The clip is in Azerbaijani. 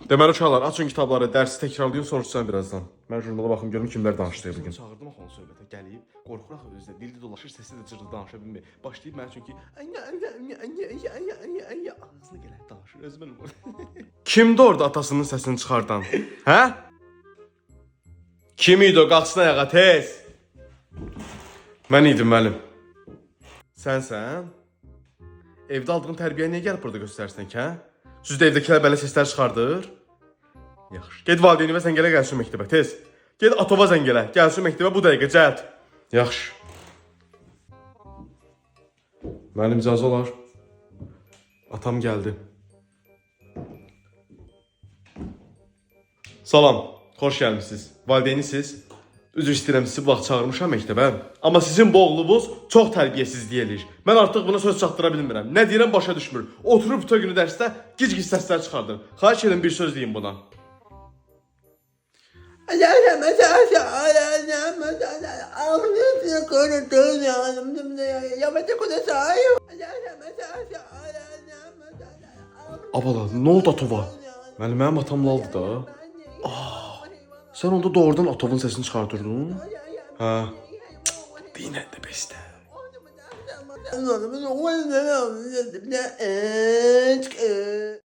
Deməli uşaqlar, açın kitabları, dərsi təkrarlayın, soruşacağım birazdan. Mən jurnala baxım görüm kimlər danışdı bu gün. Çağırdım axı onu söhbətə, gəlib, qorxur axı özü də dildə dolaşır, səsi də cırdı danışa bilmir. Başlayıb mənə çünki ağzına gələ danışır özümə. Kimdi orada atasının səsini çıxardan? Hə? Kim idi o? Qalxsın ayağa tez. Mən idim müəllim. Sənsən? Evdə aldığın tərbiyə niyə gəlib burada göstərsən ki, hə? Siz də evdəkilər belə səslər çıxardır? Yaxşı. Get valideynivə zəng elə gəlsin məktəbə, tez. Get Atova zəng elə, gəlsin məktəbə bu dəqiqə, cəhət. Yaxşı. Müəllim icazə olar. Atam gəldi. Salam, xoş gəlmişsiniz. Valideynisiniz. Üzr istəyirəm, sizi bu vaxt çağırmışam məktəbə. Amma sizin bu oğlunuz çox tərbiyəsizlik eləyir. Mən artıq buna söz çatdıra bilmirəm. Nə deyirəm başa düşmür. Oturub bütün günü dərsdə gic-gic səslər çıxardır. Xahiş edirəm bir söz deyin buna. Abala, nə oldu Atova? Mənim atam laldı da. Sən onda doğrudan Atovun səsini çıxardırdın? Hə. Dinən də bəstə.